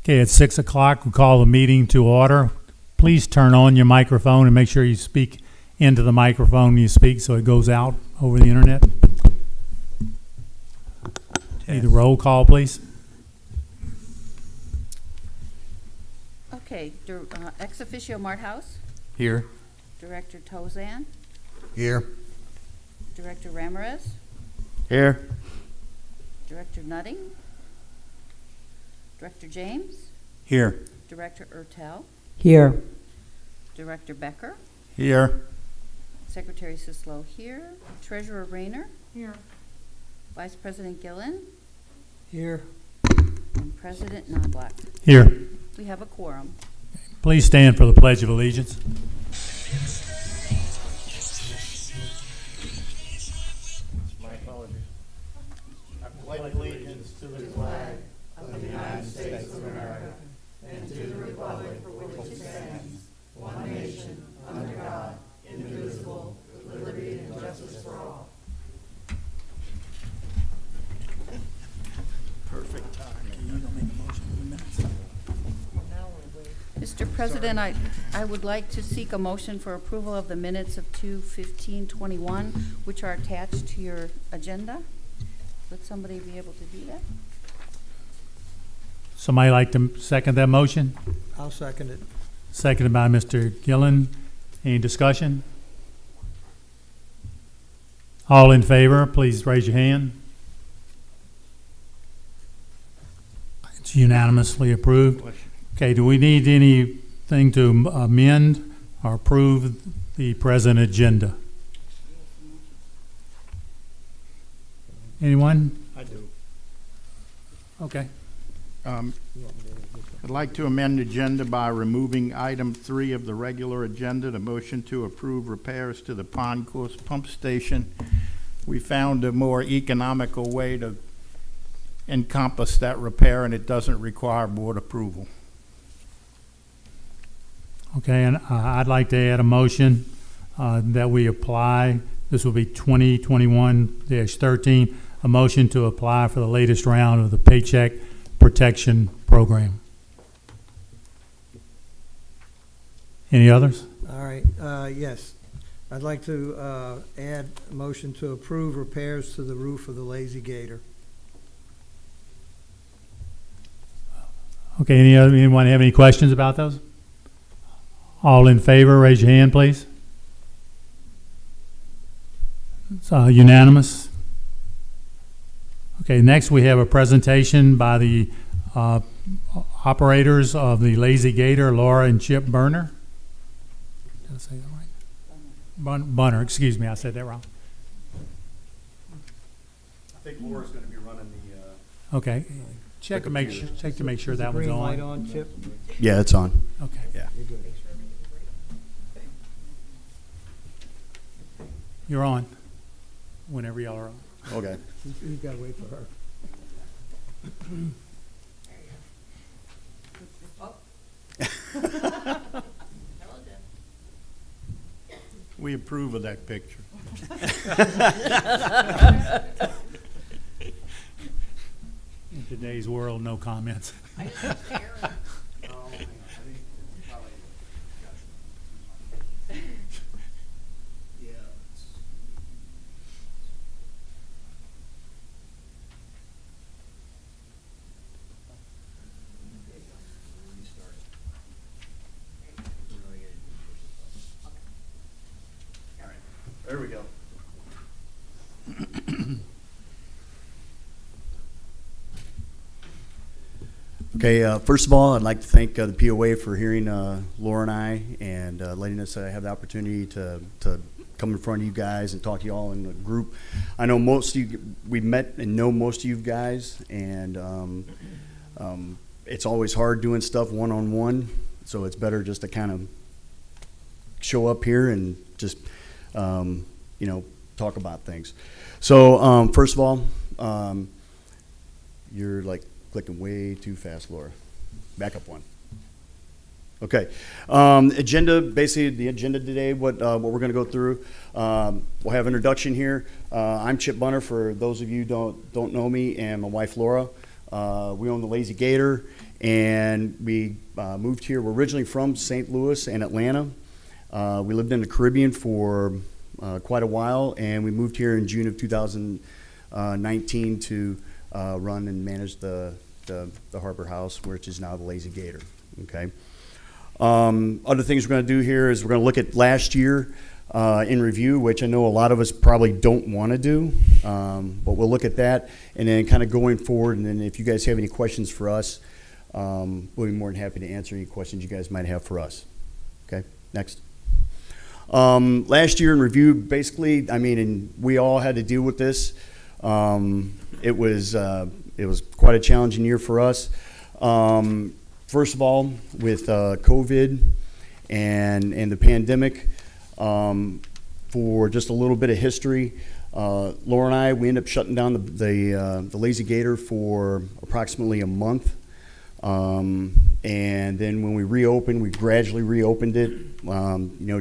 Okay, at 6 o'clock, we call the meeting to order. Please turn on your microphone and make sure you speak into the microphone when you speak so it goes out over the internet. Need a roll call, please. Okay, ex officio Marthouse, Here. Director Tozan, Here. Director Ramirez, Here. Director Nutting, Director James, Here. Director Ertel, Here. Director Becker, Here. Secretary Sislo here, Treasurer Rayner, Here. Vice President Gillen, Here. and President Knobloch. Here. We have a quorum. Please stand for the Pledge of Allegiance. My apologies. I pledge allegiance to the flag of the United States of America and to the republic for which it stands, one nation, under God, indivisible, with liberty and justice for all. Perfect timing. Mr. President, I would like to seek a motion for approval of the minutes of 2/15/21, which are attached to your agenda. Would somebody be able to do that? Somebody like to second that motion? I'll second it. Seconded by Mr. Gillen. Any discussion? All in favor, please raise your hand. It's unanimously approved. Okay, do we need anything to amend or approve the present agenda? Anyone? I do. Okay. I'd like to amend the agenda by removing item 3 of the regular agenda, the motion to approve repairs to the pond course pump station. We found a more economical way to encompass that repair, and it doesn't require board approval. Okay, and I'd like to add a motion that we apply, this will be 2021-13, a motion to apply for the latest round of the Paycheck Protection Program. Any others? All right, yes. I'd like to add a motion to approve repairs to the roof of the Lazy Gator. Okay, anyone have any questions about those? All in favor, raise your hand, please. It's unanimous. Okay, next we have a presentation by the operators of the Lazy Gator, Laura and Chip Burner. Did I say that right? Bunner, excuse me, I said that wrong. I think Laura's going to be running the. Okay, check to make sure that one's Green light on. on, Chip? Yeah, it's on. Okay. Yeah. You're good. You're on, whenever y'all are on. Okay. You've got to wait for her. We approve of that picture. In today's world, no comments. There we go. Okay, first of all, I'd like to thank the POA for hearing Laura and I and letting us have the opportunity to come in front of you guys and talk to you all in a group. I know most of you, we've met and know most of you guys, and it's always hard doing stuff one-on-one, so it's better just to kind of show up here and just, talk about things. So first of all, you're like clicking way too fast, Laura. Back up one. Okay. Agenda, basically the agenda today, what we're going to go through. We'll have introduction here. I'm Chip Bunner, for those of you who don't know me, and my wife Laura. We own the Lazy Gator, And we moved here. We're originally from St. Louis and Atlanta. We lived in the Caribbean for quite a while, and we moved here in June of 2019 to run and manage the Harbor House, which is now the Lazy Gator. Okay. Other things we're going to do here is we're going to look at last year in review, which I know a lot of us probably don't want to do, but we'll look at that and then kind of going forward. And then if you guys have any questions for us, we'll be more than happy to answer any questions you guys might have for us. Okay, next. Last year in review, basically, I mean, and we all had to deal with this. It was quite a challenging year for us. First of all, with COVID and the pandemic, for just a little bit of history, Laura and I, we ended up shutting down the Lazy Gator for approximately a month. And then when we reopened, we gradually reopened it,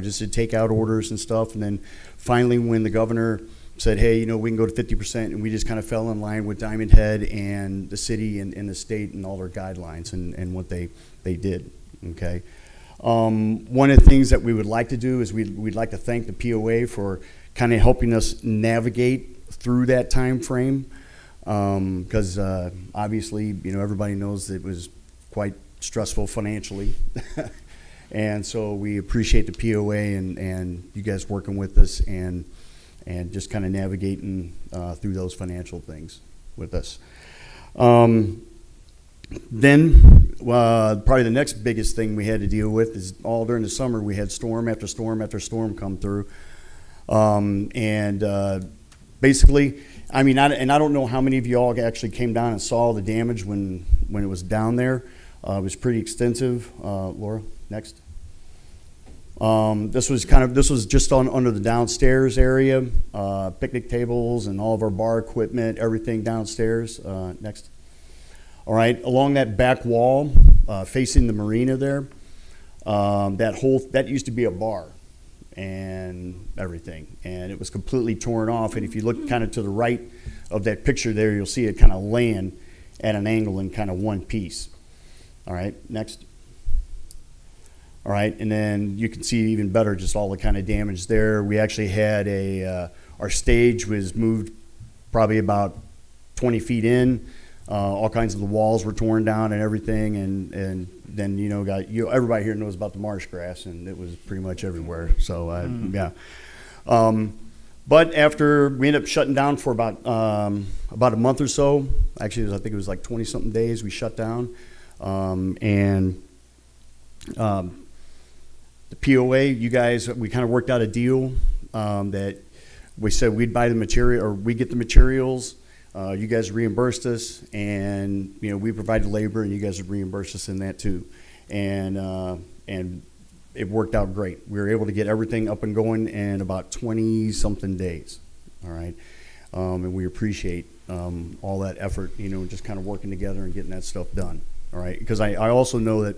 just to take out orders and stuff. And then finally, when the governor said, hey, we can go to 50%, and we just kind of fell in line with Diamondhead and the city and the state and all their guidelines and what they did, okay? One of the things that we would like to do is we'd like to thank the POA for kind of helping us navigate through that time frame, because obviously, everybody knows that it was quite stressful financially. And so we appreciate the POA and you guys working with us and just kind of navigating through those financial things with us. Then probably the next biggest thing we had to deal with is all during the summer we had storm after storm after storm come through. Basically, I mean, I don't know how many of you all actually came down and saw the damage when it was down there. It was pretty extensive. Laura, next. This was just under the downstairs area, picnic tables and all of our bar equipment, everything downstairs. Next. All right, along that back wall, facing the marina there, that used to be a bar and everything, and it was completely torn off. And if you look kind of to the right of that picture there, you'll see it kind of laying at an angle in kind of one piece. All right, next. All right, and then you can see even better just all the kind of damage there. We actually had our stage was moved probably about 20 feet in. All kinds of the walls were torn down and everything, and then everybody here knows about the marsh grass, and it was pretty much everywhere. So yeah. But after we ended up shutting down for about a month or so, actually I think it was like 20-something days we shut down, and the POA, you guys, we kind of worked out a deal that we said we'd buy the material, or we get the materials. You guys reimbursed us, and we provided labor, and you guys would reimburse us in that too, and it worked out great. We were able to get everything up and going in about 20-something days. All right, and we appreciate all that effort, just kind of working together and getting that stuff done. All right, because I also know that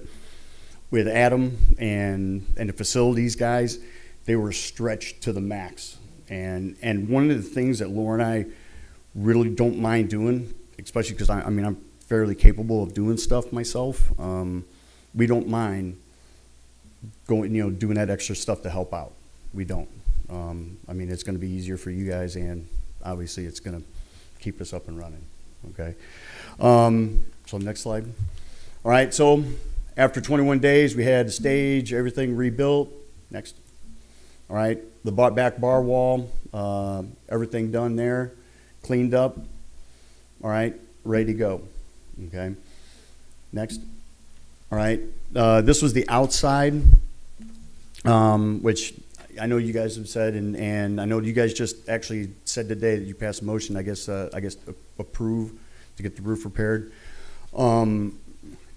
with Adam and the facilities guys, they were stretched to the max, and one of the things that Laura and I really don't mind doing, especially because I'm fairly capable of doing stuff myself. We don't mind going, doing that extra stuff to help out. We don't. It's going to be easier for you guys, and obviously it's going to keep us up and running. Okay. So next slide. All right. So after 21 days, we had the stage, everything rebuilt. Next. All right. The back bar wall, everything done there. Cleaned up, all right, ready to go, okay. Next, all right, this was the outside, which I know you guys have said, and I know you guys just actually said today that you passed a motion, I guess approve to get the roof repaired.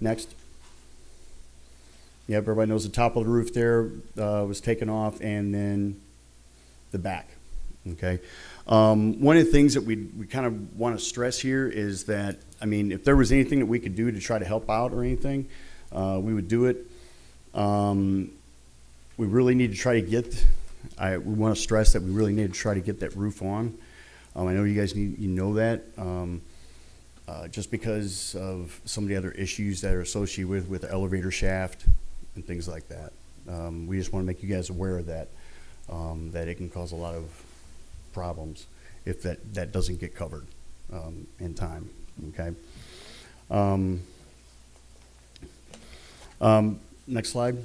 Next. Yep, everybody knows the top of the roof there was taken off, and then the back, okay. One of the things that we kind of want to stress here is that, if there was anything that we could do to try to help out or anything, we would do it. We really need to try to we want to stress that we really need to try to get that roof on. I know you guys know that. just because of some of the other issues that are associated with the elevator shaft and things like that. We just want to make you guys aware of that, that it can cause a lot of problems if that doesn't get covered in time, okay? Next slide.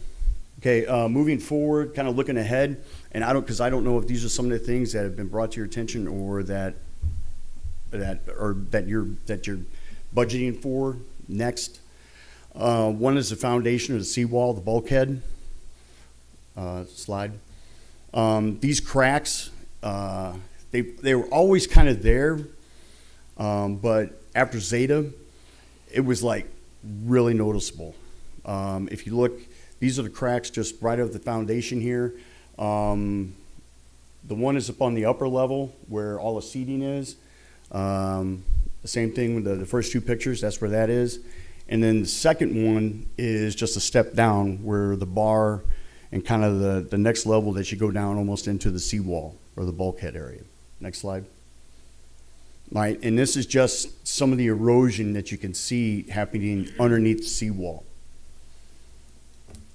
Okay, moving forward, kind of looking ahead, and because I don't know if these are some of the things that have been brought to your attention or that you're budgeting for next. One is the foundation of the seawall, the bulkhead. Slide. These cracks, they were always kind of there, but after Zeta, it was like really noticeable. If you look, these are the cracks just right over the foundation here. The one is up on the upper level where all the seating is. The same thing with the first two pictures, that's where that is. And then the second one is just a step down where the bar and kind of the next level that you go down almost into the seawall or the bulkhead area. Next slide. All right, and this is just some of the erosion that you can see happening underneath the seawall.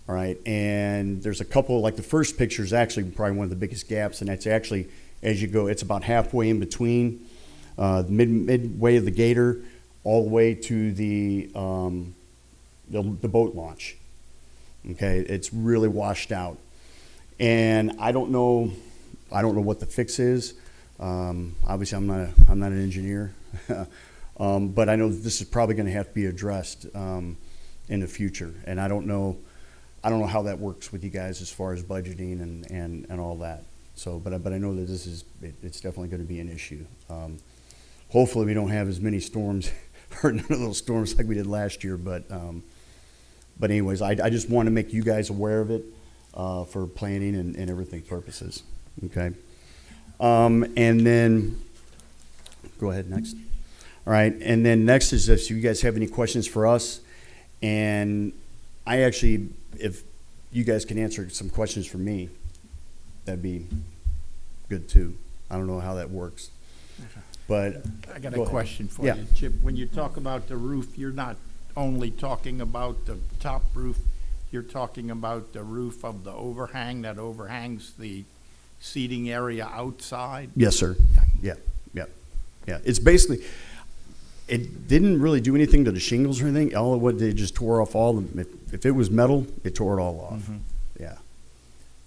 All right, and there's a couple, like the first picture is actually probably one of the biggest gaps, and that's actually, as you go, it's about halfway in between the midway of the gator all the way to the boat launch. Okay, it's really washed out, and I don't know what the fix is. Obviously, I'm not an engineer, but I know this is probably going to have to be addressed in the future, and I don't know how that works with you guys as far as budgeting and all that. So, but I know that it's definitely going to be an issue. Hopefully, we don't have as many storms or none of those storms like we did last year, but anyways, I just want to make you guys aware of it for planning and everything purposes. Okay. And then, go ahead next. All right, and then next is if you guys have any questions for us, and I actually, if you guys can answer some questions for me, that'd be good too. I don't know how that works, but I got go a ahead. question for Yeah. you, Chip. When you talk about the roof, you're not only talking about the top roof, you're talking about the roof of the overhang that overhangs the seating area outside? Yes, sir. Yeah. It's basically, it didn't really do anything to the shingles or anything. All what they just tore off all the. If it was metal, it tore it all off. Mm-hmm. Yeah.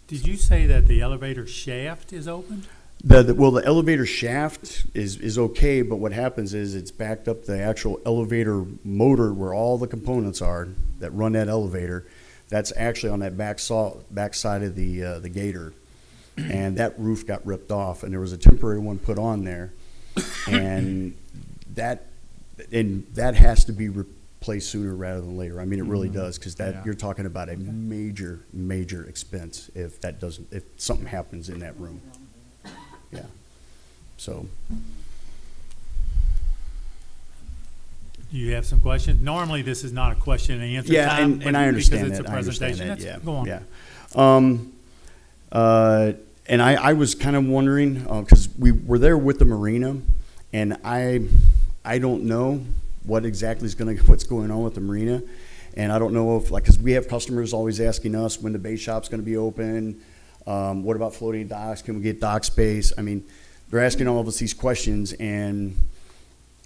Did you say that the elevator shaft is open? Well, the elevator shaft is okay, but what happens is it's backed up the actual elevator motor where all the components are that run that elevator. That's actually on that back side of the gator, and that roof got ripped off, and there was a temporary one put on there, and that has to be replaced sooner rather than later. I mean, it really does, because Yeah. you're talking about a major expense if something happens in that room. Yeah. So, Do you have some questions? Normally, this is not a question and answer yeah, time. and I understand because it's that. a presentation. I understand that. Go on. Yeah. And I was kind of wondering, because we were there with the marina, and I don't know what's going on with the marina, and I don't know if, because we have customers always asking us when the bait shop's going to be open. What about floating docks? Can we get dock space? I mean, they're asking all of us these questions, and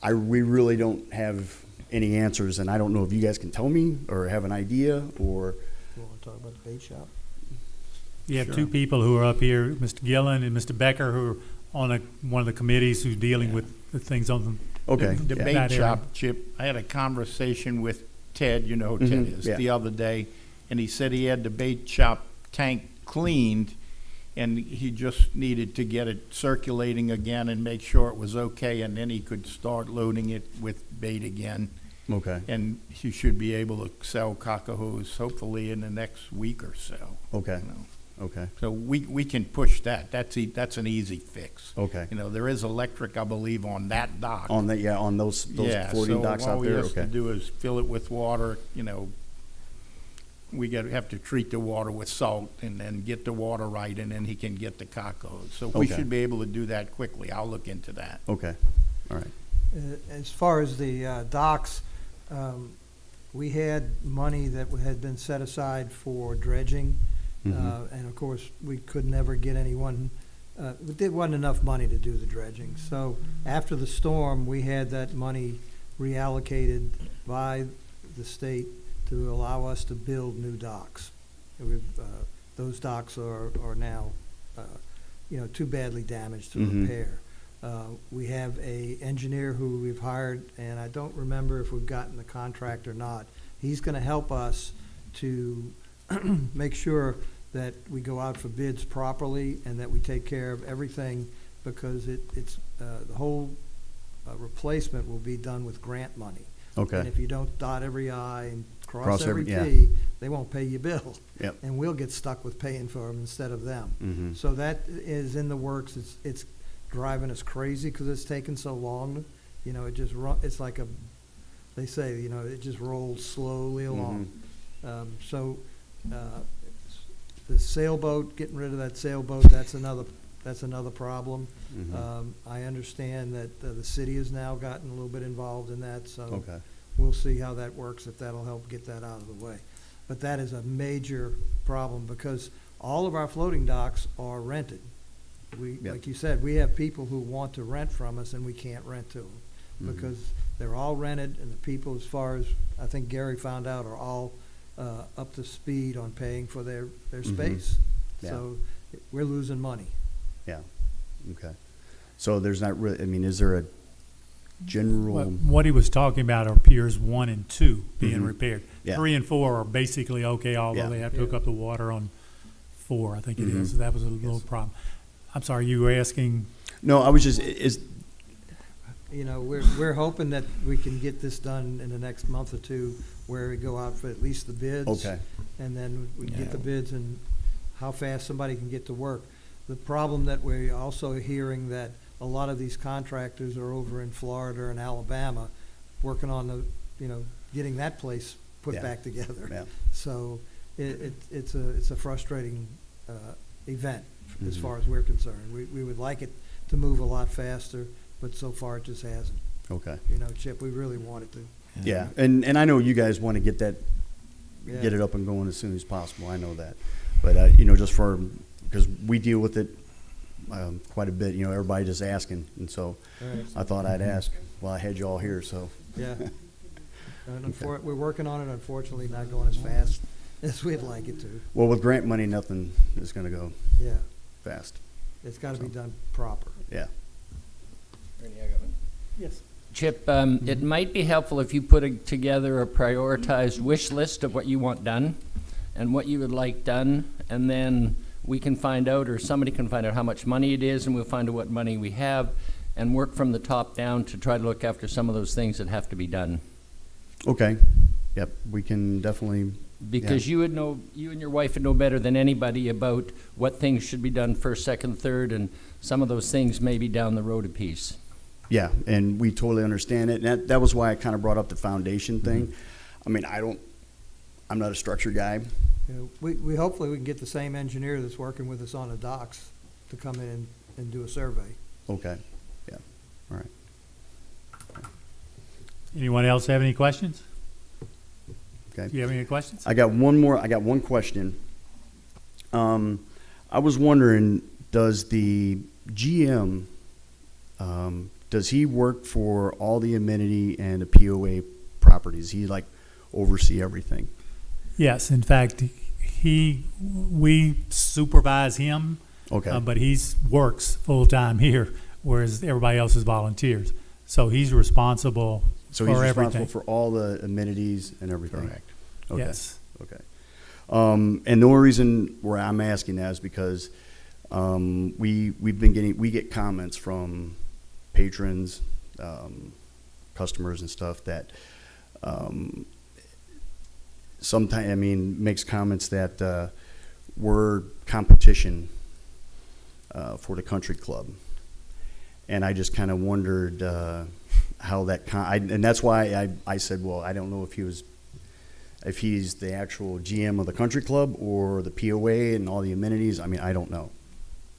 we really don't have any answers, and I don't know if you guys can tell me or have an idea or. You want to talk about the bait shop? You have Sure. two people who are up here, Mr. Gillen and Mr. Becker, who are on one of the committees who's dealing with the things on them. Okay. The yeah. bait That area. shop, Chip, I had a conversation with Ted, you know who Ted Mhm, is, yeah. the other day, and he said he had the bait shop tank cleaned, and he just needed to get it circulating again and make sure it was okay, and then he could start loading it with bait again. Okay. And he should be able to sell cockatoos hopefully in the next week or so. Okay. you know. Okay. So we can push that. That's an easy fix. Okay. You know, there is electric, I believe, on that dock. On that, yeah, on those floating docks out there. All we have to Okay. do is fill it with water, you know. We have to treat the water with salt and then get the water right, and then he can get the cockatoos. So we Okay. should be able to do that quickly. I'll look into that. Okay. All right. As far as the docks, we had money that had been set aside for dredging, and of course, we could never get anyone, there wasn't enough money to do the dredging. So after the storm, we had that money reallocated by the state to allow us to build new docks. Those docks are now, too badly damaged to repair. We have a engineer who we've hired, and I don't remember if we've gotten the contract or not. He's gonna help us to make sure that we go out for bids properly and that we take care of everything, because it's the whole replacement will be done with grant money. Okay. And if you don't dot every I and cross every yeah. T, they won't pay you bill. Yep. And we'll get stuck with paying for them instead of them. Mhm. So that is in the works. It's driving us crazy because it's taken so long. It just it's like they say, it just rolls slowly along. So the sailboat, getting rid of that sailboat, that's another problem. I understand that the city has now gotten a little bit involved in that, so Okay. we'll see how that works, if that'll help get that out of the way. But that is a major problem because all of our floating docks are rented. Yep. Like you said, we have people who want to rent from us and we can't rent to them because they're all rented, and the people, as far as I think Gary found out, are all up to speed on paying for their space. Yeah. So we're losing money. Yeah, okay. So there's not really, I mean, is there a general? What he was talking about are piers 1 and 2 being Mhm. repaired. Yeah. 3 and 4 are basically okay, although Yeah. they have to hook Yeah. up the water on 4, I think it Mhm. is. That was a little Yes. problem. I'm sorry, you were asking, No, I was just, We're hoping that we can get this done in the next month or two, where we go out for at least the bids. okay, And then we get Yeah. the bids and how fast somebody can get to work. The problem that we're also hearing, that a lot of these contractors are over in Florida and Alabama working on getting that place put Yeah. back together. yeah, So it's a frustrating event as Mhm. far as we're concerned. We would like it to move a lot faster, but so far it just hasn't. okay. Chip, we really want it to. Yeah, and I know you guys want to get that, Yeah. get it up and going as soon as possible, I know that. But, just because we deal with it quite a bit, everybody just asking, and so Right. I thought I'd ask while I had you all here, so. Yeah. And we're working on it, unfortunately, not going as fast as we'd like it to. Well, with grant money, nothing is gonna go Yeah, fast, it's gotta be done proper. yeah. yes, Chip, it might be helpful if you put together a prioritized wish list of what you want done and what you would like done, and then we can find out, or somebody can find out how much money it is, and we'll find out what money we have, and work from the top down to try to look after some of those things that have to be done. Okay, yep, we can definitely, Because you would know, you and your wife would know better than anybody about what things should be done first, second, third, and some of those things may be down the road a piece. yeah, and we totally understand it, and that was why I kind of brought up the foundation thing. I mean, I'm not a structure guy. We hopefully we can get the same engineer that's working with us on the docks to come in and do a survey. Okay, yeah, all right, anyone else have any questions? okay. Do you have any questions? I got one question. I was wondering, does the GM, does he work for all the amenity and the POA properties? He oversee everything? Yes, in fact, we supervise him, Okay, but works full-time here, whereas everybody else is volunteers. So he's responsible so he's for responsible everything. for all the amenities and everything? Correct. Okay. Yes. Okay. And the only reason where I'm asking that is because we get comments from patrons, customers and stuff that sometimes, makes comments that we're competition for the country club. And I just kind of wondered how that, and that's why I said, well, I don't know if he's the actual GM of the country club or the POA and all the amenities. I don't know.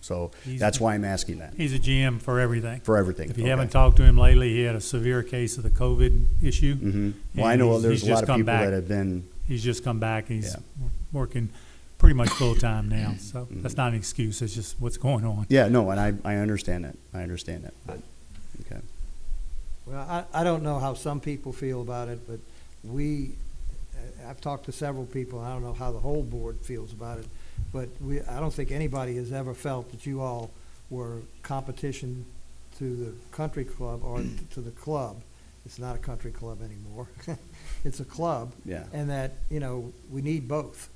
So He's- that's why I'm asking that, He's a GM for everything. for everything. If you Okay. haven't talked to him lately, he had a severe case of the COVID issue. Mhm. Well, I and know he's there's a just lot of come people back. that have been, He's just come back. He's Yeah. working pretty much full-time now. So Mhm. that's not an excuse. It's just what's going on. yeah, no, and I understand that. I understand that, but, okay. Well, I don't know how some people feel about it, but I've talked to several people, I don't know how the whole board feels about it, but I don't think anybody has ever felt that you all were competition to the country club or to the club. It's not a country club anymore. It's a club. Yeah. And that, we need both.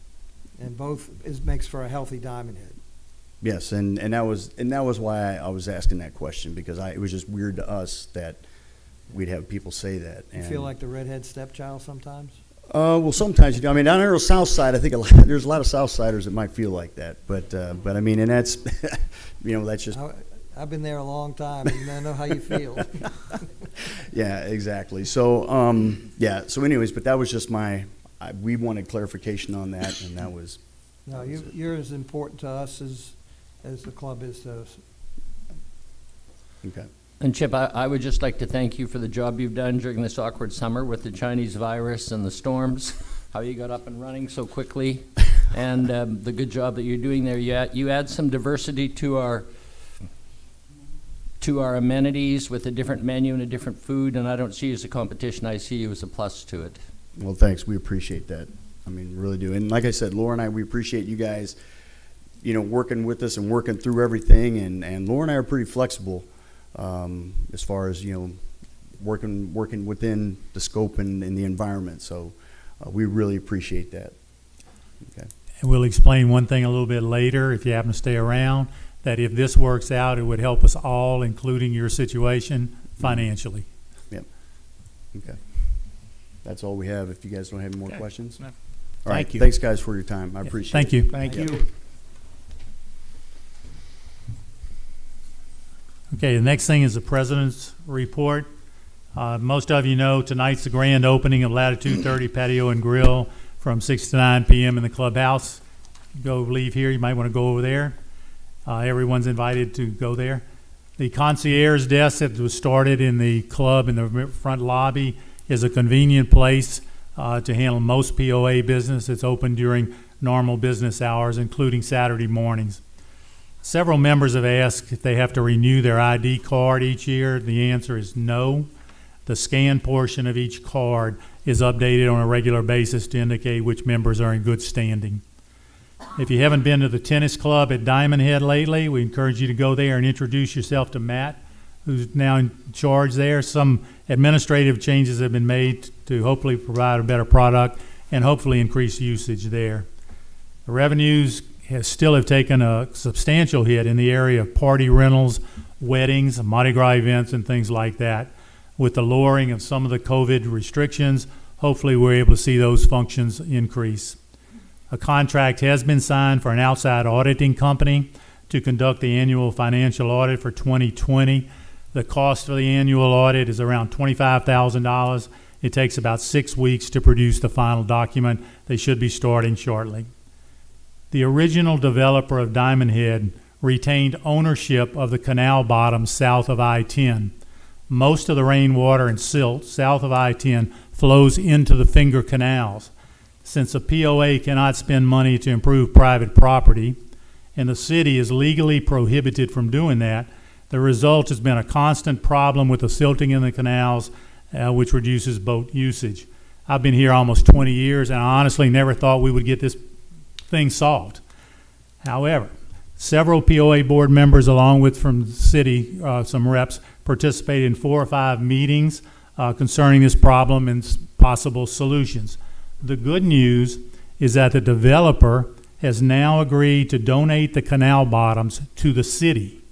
And both makes for a healthy Diamondhead. Yes, and that was why I was asking that question, because it was just weird to us that we'd have people say that. You feel like the redhead stepchild sometimes? Well, sometimes, down here on the south side, I think there's a lot of south siders that might feel like that, but I mean, and that's, that's just, I've been there a long time, and I know how you feel. yeah, exactly. So, so anyways, but that was just we wanted clarification on that, and that was. No, that was it. you're as important to us as the club is to us. Okay. And Chip, I would just like to thank you for the job you've done during this awkward summer with the Chinese virus and the storms, how you got up and running so quickly, and the good job that you're doing there. You add some diversity to our amenities with a different menu and a different food, and I don't see you as a competition. I see you as a plus to it. Well, thanks. We appreciate that. I mean, really do. And like I said, Laura and I, we appreciate you guys, working with us and working through everything. And Laura and I are pretty flexible as far as, working within the scope and the environment. So we really appreciate that. Okay. And we'll explain one thing a little bit later, if you happen to stay around, that if this works out, it would help us all, including your situation, financially. Yep. Okay. That's all we have. If you guys don't have any more Okay. questions. No. All right. Thank you. Thanks, guys, for your time. I appreciate Thank it. you. Thank Yep. you. Okay, the next thing is the president's report. Most of you know tonight's the grand opening of Latitude 30 Patio and Grill from 6 to 9 p.m. in the clubhouse. Leave here, you might want to go over there. Everyone's invited to go there. The concierge desk that was started in the club in the front lobby is a convenient place to handle most POA business. It's open during normal business hours, including Saturday mornings. Several members have asked if they have to renew their ID card each year. The answer is no. The scan portion of each card is updated on a regular basis to indicate which members are in good standing. If you haven't been to the tennis club at Diamondhead lately, we encourage you to go there and introduce yourself to Matt, who's now in charge there. Some administrative changes have been made to hopefully provide a better product and hopefully increase usage there. The revenues still have taken a substantial hit in the area of party rentals, weddings, Mardi Gras events, and things like that. With the lowering of some of the COVID restrictions, hopefully we're able to see those functions increase. A contract has been signed for an outside auditing company to conduct the annual financial audit for 2020. The cost for the annual audit is around $25,000. It takes about 6 weeks to produce the final document. They should be starting shortly. The original developer of Diamondhead retained ownership of the canal bottom south of I-10. Most of the rainwater and silt south of I-10 flows into the finger canals. Since a POA cannot spend money to improve private property, and the city is legally prohibited from doing that, the result has been a constant problem with the silting in the canals, which reduces boat usage. I've been here almost 20 years, and I honestly never thought we would get this thing solved. However, several POA board members, along with from the city, some reps, participated in 4 or 5 meetings concerning this problem and possible solutions. The good news is that the developer has now agreed to donate the canal bottoms to the city.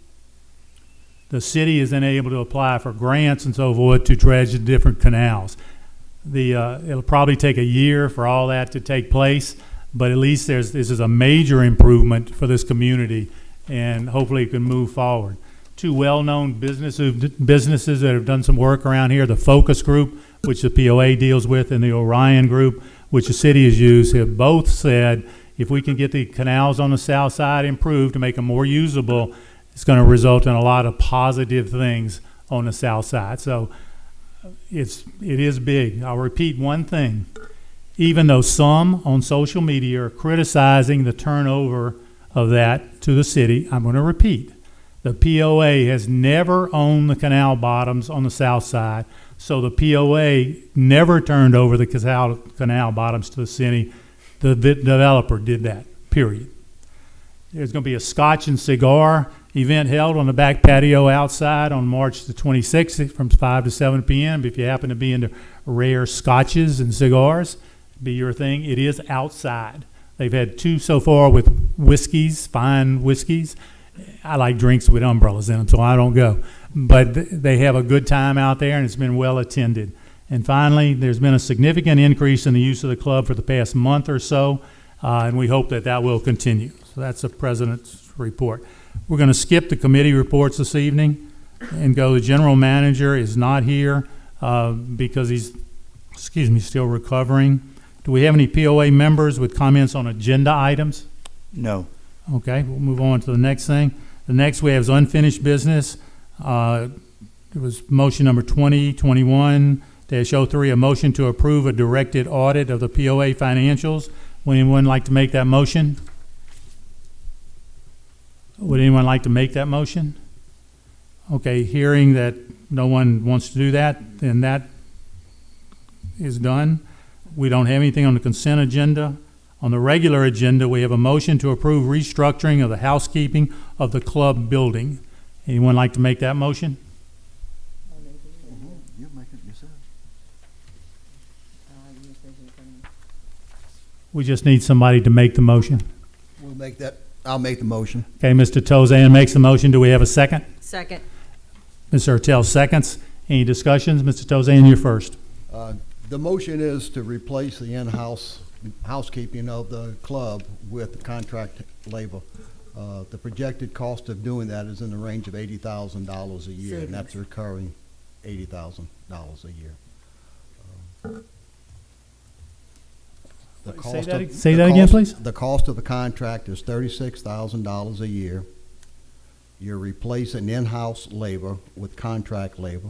The city is then able to apply for grants and so forth to dredge the different canals. It'll probably take a year for all that to take place, but at least this is a major improvement for this community, and hopefully it can move forward. 2 well-known businesses that have done some work around here, the Focus Group, which the POA deals with, and the Orion Group, which the city has used, have both said if we can get the canals on the south side improved to make them more usable, it's going to result in a lot of positive things on the south side. So it is big. I'll repeat one thing. Even though some on social media are criticizing the turnover of that to the city, I'm going to repeat. The POA has never owned the canal bottoms on the south side, so the POA never turned over the canal bottoms to the city. The developer did that, period. There's going to be a scotch and cigar event held on the back patio outside on March the 26th from 5 to 7 p.m. If you happen to be into rare scotches and cigars, be your thing. It is outside. They've had 2 so far with whiskeys, fine whiskeys. I like drinks with umbrellas in them, so I don't go. But they have a good time out there, and it's been well attended. And finally, there's been a significant increase in the use of the club for the past month or so, and we hope that that will continue. So that's the president's report. We're going to skip the committee reports this evening and go. The general manager is not here because he's, still recovering. Do we have any POA members with comments on agenda items? No. Okay, we'll move on to the next thing. The next we have is unfinished business. It was motion number 2021-03, a motion to approve a directed audit of the POA financials. Would anyone like to make that motion? Would anyone like to make that motion? Okay, hearing that no one wants to do that, then that is done. We don't have anything on the consent agenda. On the regular agenda, we have a motion to approve restructuring of the housekeeping of the club building. Anyone like to make that motion? You make it yourself. We just need somebody to make the motion. We'll make that, I'll make the motion. Okay, Mr. Tozan makes the motion. Do we have a second? Second. Mr. Hertel seconds. Any discussions? Mr. Tozan, you're first. The motion is to replace the in-house housekeeping of the club with contract labor. The projected cost of doing that is in the range of $80,000 a year, and that's recurring $80,000 a year. The cost of- Say the that again, cost- please. The cost of the contract is $36,000 a year. You're replacing in-house labor with contract labor,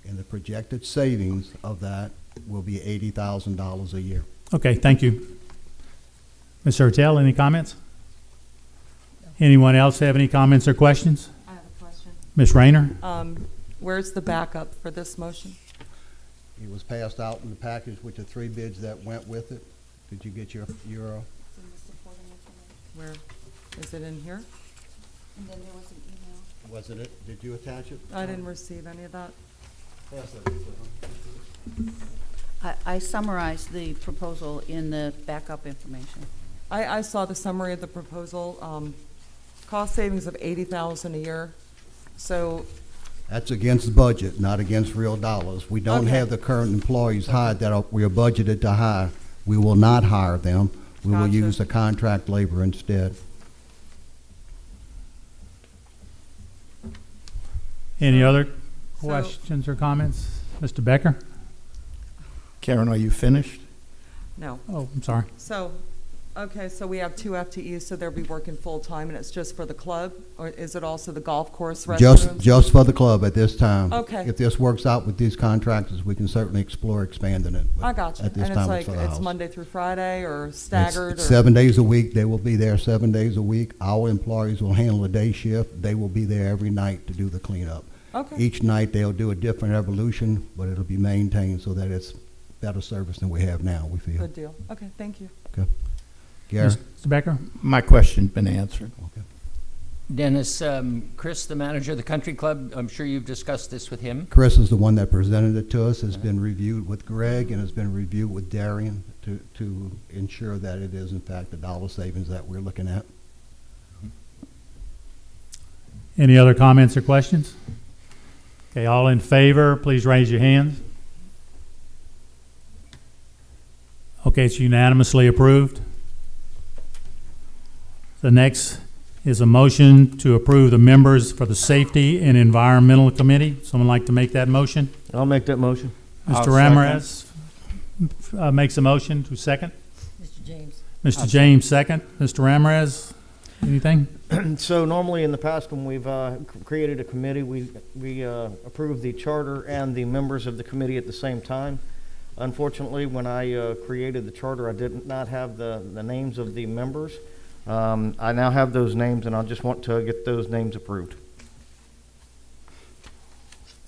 and the projected savings of that will be $80,000 a year. Okay, thank you. Mr. Hertel, any comments? Anyone else have any comments or questions? I have a question. Ms. Rayner? Where's the backup for this motion? It was passed out in the package with the 3 bids that went with it. Did you get your It's in the supporting information. Where, is it in here? And then there was an email. was it? Did you attach it? I didn't receive any of that. Pass that to them. I summarized the proposal in the backup information. I saw the summary of the proposal, cost savings of $80,000 a year. So, That's against budget, not against real dollars. We don't Okay. have the current employees hired we are budgeted to hire. We will not hire them. We will Gotcha. use the contract labor instead. Any other So- questions or comments? Mr. Becker? Karen, are you finished? no. Oh, I'm sorry. So, okay, so we have 2 FTEs, so they'll be working full-time, and it's just for the club? Or is it also the golf course restrooms? Just for the club at this time. Okay. If this works out with these contractors, we can certainly explore expanding it. but I got you. At this And time, it's like, for the it's house. Monday through Friday, or It's staggered, or? 7 days a week. They will be there 7 days a week. Our employees will handle a day shift. They will be there every night to do the cleanup. Okay, Each night, they'll do a different evolution, but it'll be maintained so that it's better service than we have now, we feel. good deal. Okay, thank you. Gary? Mr. Becker? My question's been answered. Okay. Dennis, Chris, the manager of the country club, I'm sure you've discussed this with him. Chris is the one that presented it to us, has been reviewed with Greg, and has been reviewed with Darian to ensure that it is in fact the dollar savings that we're looking at. Any other comments or questions? Okay, all in favor, please raise your hands. Okay, it's unanimously approved. The next is a motion to approve the members for the Safety and Environmental Committee. Someone like to make that motion? I'll make that motion. I'll Mr. Ramirez makes a motion to second. Mr. James. Mr. James, second. Mr. Ramirez, anything? So normally in the past, when we've created a committee, we approve the charter and the members of the committee at the same time. Unfortunately, when I created the charter, I did not have the names of the members. I now have those names, and I just want to get those names approved.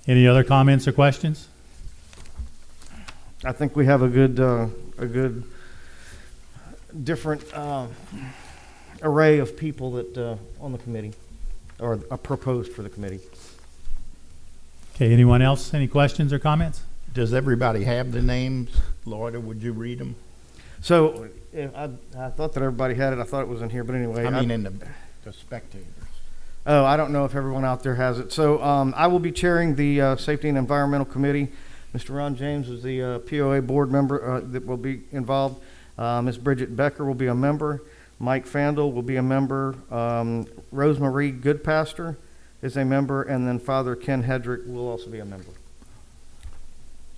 Any other comments or questions? I think we have a good different array of people that on the committee, or proposed for the committee. Okay, anyone else? Any questions or comments? Does everybody have the names? Loretta, would you read them? So I thought that everybody had it. I thought it was in here, but anyway. I mean, in the spectators. Oh, I don't know if everyone out there has it. So I will be chairing the Safety and Environmental Committee. Mr. Ron James is the POA board member that will be involved. Ms. Bridget Becker will be a member. Mike Fandel will be a member. Rosemarie Goodpaster is a member, and then Father Ken Hedrick will also be a member.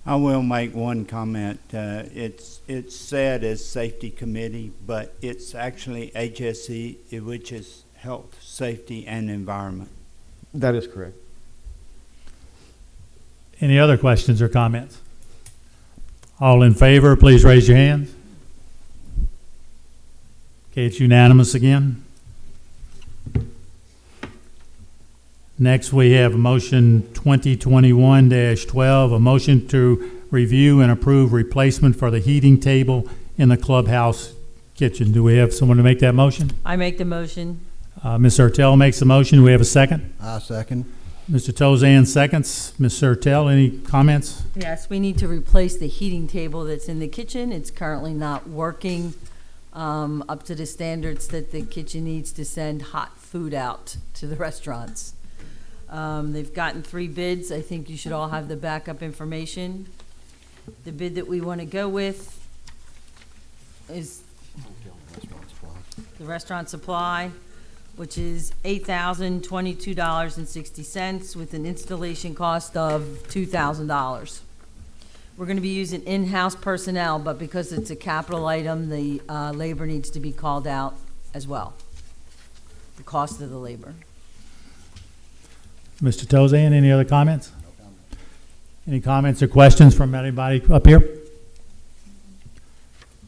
I will make one comment. It's said as safety committee, but it's actually HSE, which is health, safety, and environment. That is correct. Any other questions or comments? All in favor, please raise your hands. Okay, it's unanimous again. Next, we have motion 2021-12, a motion to review and approve replacement for the heating table in the clubhouse kitchen. Do we have someone to make that motion? I make the motion. Ms. Ertel makes the motion. Do we have a second? I second. Mr. Tozan seconds. Ms. Ertel, any comments? Yes, we need to replace the heating table that's in the kitchen. It's currently not working up to the standards that the kitchen needs to send hot food out to the restaurants. They've gotten 3 bids. I think you should all have the backup information. The bid that we want to go with is the restaurant supply, which is $8,022.60 with an installation cost of $2,000. We're going to be using in-house personnel, but because it's a capital item, the labor needs to be called out as well, the cost of the labor. Mr. Tozan, any other comments? No comments. Any comments or questions from anybody up here?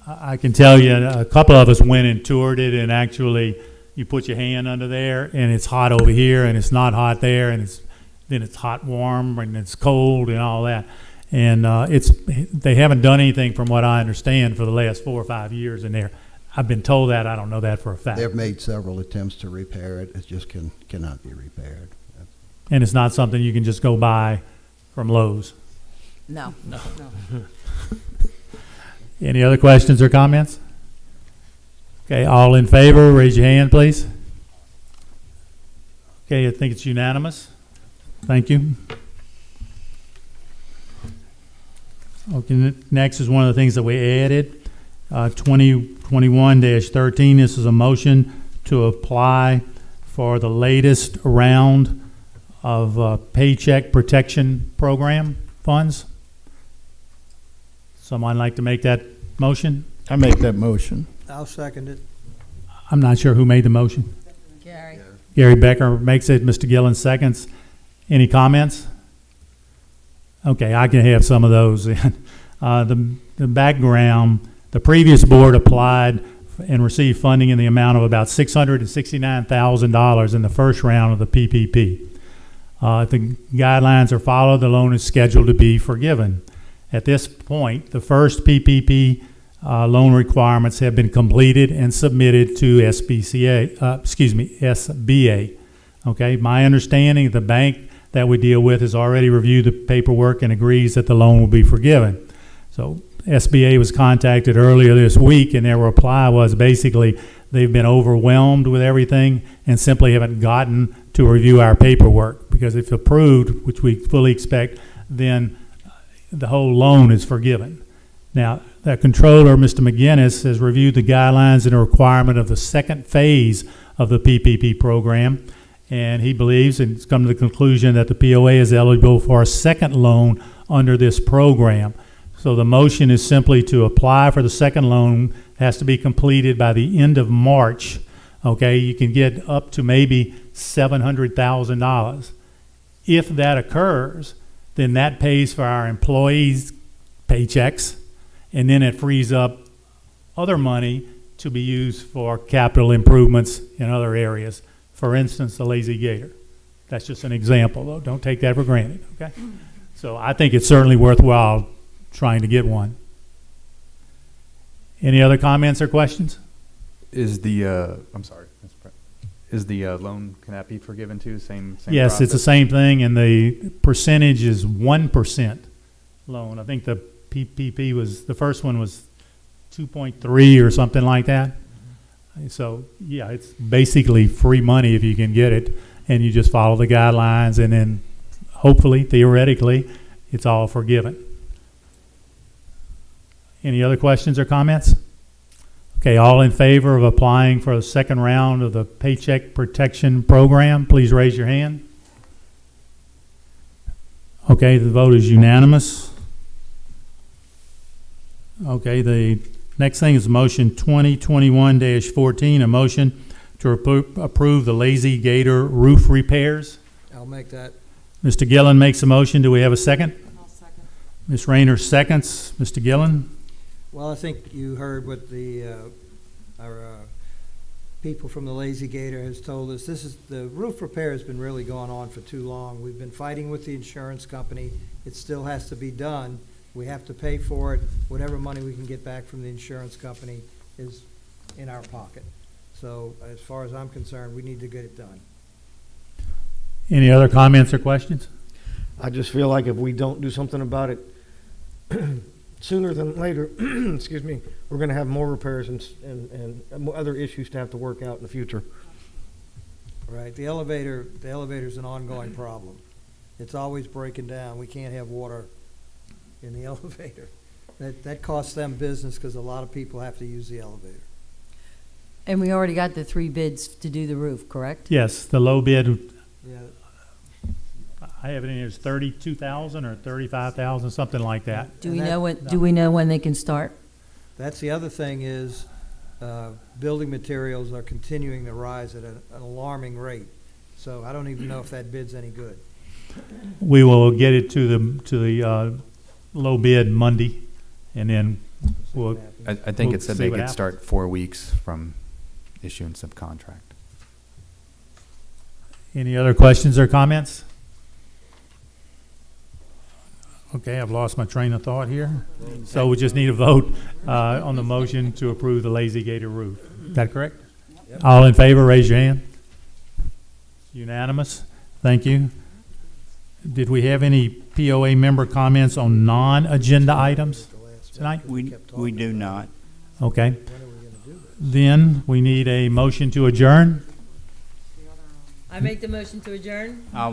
I can tell you, a couple of us went and toured it, and actually, you put your hand under there, and it's hot over here, and it's not hot there, and then it's hot warm, and it's cold, and all that. And they haven't done anything, from what I understand, for the last 4 or 5 years in there. I've been told that. I don't know that for a fact. They've made several attempts to repair it. It just cannot be repaired. And it's not something you can just go buy from Lowe's. No. Any other questions or comments? Okay, all in favor, raise your hand, please. Okay, I think it's unanimous. Thank you. Okay, next is one of the things that we added, 2021-13. This is a motion to apply for the latest round of Paycheck Protection Program funds. Someone like to make that motion? I make that motion. I'll second it. I'm not sure who made the motion. Gary. Gary Becker makes it. Mr. Gillen seconds. Any comments? Okay, I can have some of those. The background, the previous board applied and received funding in the amount of about $669,000 in the first round of the PPP. If the guidelines are followed, the loan is scheduled to be forgiven. At this point, the first PPP loan requirements have been completed and submitted to SBA. Okay, my understanding, the bank that we deal with has already reviewed the paperwork and agrees that the loan will be forgiven. So SBA was contacted earlier this week, and their reply was basically they've been overwhelmed with everything and simply haven't gotten to review our paperwork, because if approved, which we fully expect, then the whole loan is forgiven. Now, the controller, Mr. McGinnis, has reviewed the guidelines and the requirement of the second phase of the PPP program, and he believes and has come to the conclusion that the POA is eligible for a second loan under this program. So the motion is simply to apply for the second loan, has to be completed by the end of March. Okay, you can get up to maybe $700,000. If that occurs, then that pays for our employees' paychecks, and then it frees up other money to be used for capital improvements in other areas. For instance, the Lazy Gator. That's just an example, though. Don't take that for granted, okay? So I think it's certainly worthwhile trying to get one. Any other comments or questions? Is the, I'm sorry, Mr. President. Is the loan, can that be forgiven too? Same Yes, it's the process? same thing, and the percentage is 1% loan. I think the PPP was, the first one was 2.3 or something like that. So, yeah, it's basically free money if you can get it, and you just follow the guidelines, and then hopefully, theoretically, it's all forgiven. Any other questions or comments? Okay, all in favor of applying for the second round of the Paycheck Protection Program, please raise your hand. Okay, the vote is unanimous. Okay, the next thing is motion 2021-14, a motion to approve the Lazy Gator roof repairs. I'll make that. Mr. Gillen makes a motion. Do we have a second? I'll second. Ms. Rayner seconds. Mr. Gillen? Well, I think you heard what our people from the Lazy Gator has told us. The roof repair has been really going on for too long. We've been fighting with the insurance company. It still has to be done. We have to pay for it. Whatever money we can get back from the insurance company is in our pocket. So as far as I'm concerned, we need to get it done. Any other comments or questions? I just feel like if we don't do something about it sooner than later, excuse me, we're gonna have more repairs and other issues to have to work out in the future. Right, the elevator's an ongoing problem. It's always breaking down. We can't have water in the elevator. That costs them business because a lot of people have to use the elevator. And we already got the 3 bids to do the roof, correct? Yes, the low bid, Yeah, I have it in here, is 32,000 or 35,000, something like that. Do And we that- know when, do we know when they can start? that's the other thing is, building materials are continuing to rise at an alarming rate. So I don't even know if that bid's any good. We will get it to the low bid Monday, and then we'll, I think We'll it said see they what could happens. start 4 weeks from issuance of contract. any other questions or comments? Okay, I've lost my train of thought here. So we just need a vote on the motion to approve the Lazy Gator roof. Is that correct? All in favor, raise your hand. Unanimous. Thank you. Did we have any POA member comments on non-agenda items tonight? We do not. Okay. Then we need a motion to adjourn. I make the motion to adjourn? I